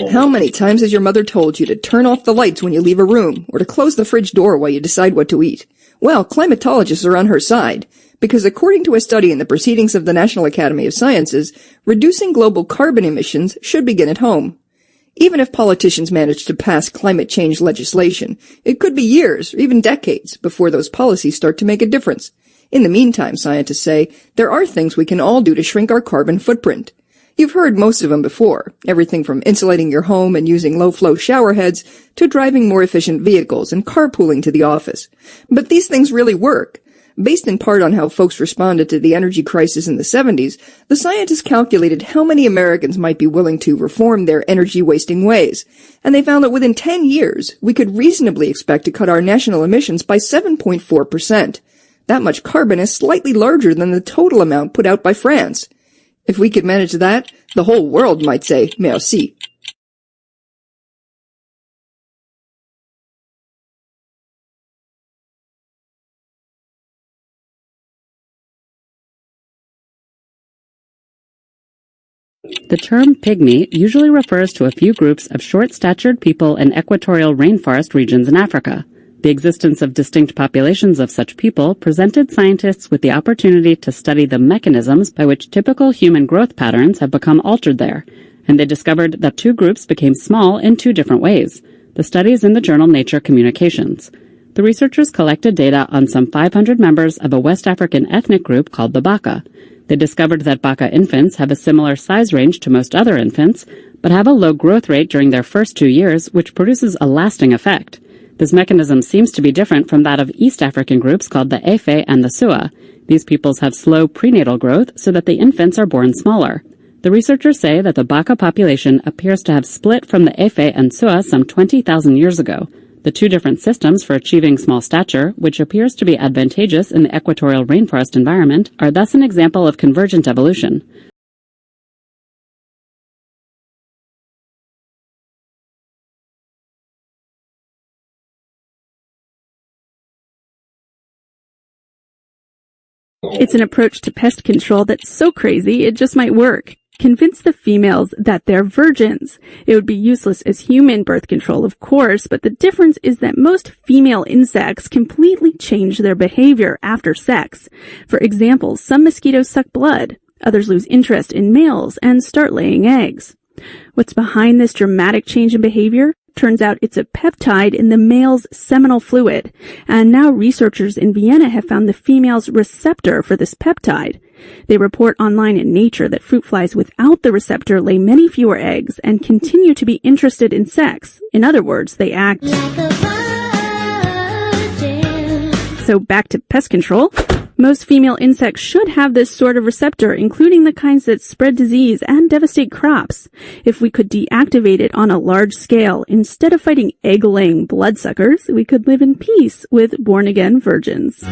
How many times has your mother told you to turn off the lights when you leave a room, or to close the fridge door while you decide what to eat? Well, climatologists are on her side, because according to a study in the Proceedings of the National Academy of Sciences, reducing global carbon emissions should begin at home. Even if politicians manage to pass climate change legislation, it could be years or even decades before those policies start to make a difference. In the meantime, scientists say, there are things we can all do to shrink our carbon footprint. You've heard most of them before, everything from insulating your home and using low-flow shower heads to driving more efficient vehicles and carpooling to the office. But these things really work. Based in part on how folks responded to the energy crisis in the 70s, the scientists calculated how many Americans might be willing to reform their energy-wasting ways, and they found that within 10 years, we could reasonably expect to cut our national emissions by 7.4%. That much carbon is slightly larger than the total amount put out by France. If we could manage that, the whole world might say merci. The term pygmy usually refers to a few groups of short-statured people in equatorial rainforest regions in Africa. The existence of distinct populations of such people presented scientists with the opportunity to study the mechanisms by which typical human growth patterns have become altered there, and they discovered that two groups became small in two different ways. The study is in the journal Nature Communications. The researchers collected data on some 500 members of a West African ethnic group called the Baka. They discovered that Baka infants have a similar size range to most other infants, but have a low growth rate during their first 2 years, which produces a lasting effect. This mechanism seems to be different from that of East African groups called the Efe and the Sua. These peoples have slow prenatal growth so that the infants are born smaller. The researchers say that the Baka population appears to have split from the Efe and Sua some 20,000 years ago. The two different systems for achieving small stature, which appears to be advantageous in the equatorial rainforest environment, are thus an example of convergent evolution. It's an approach to pest control that's so crazy it just might work. Convince the females that they're virgins. It would be useless as human birth control, of course, but the difference is that most female insects completely change their behavior after sex. For example, some mosquitoes suck blood, others lose interest in males and start laying eggs. What's behind this dramatic change in behavior? Turns out it's a peptide in the male's seminal fluid, and now researchers in Vienna have found the female's receptor for this peptide. They report online in Nature that fruit flies without the receptor lay many fewer eggs and continue to be interested in sex. In other words, they act like a virgin. So back to pest control. Most female insects should have this sort of receptor, including the kinds that spread disease and devastate crops. If we could deactivate it on a large scale, instead of fighting egg-laying bloodsuckers, we could live in peace with born-again virgins.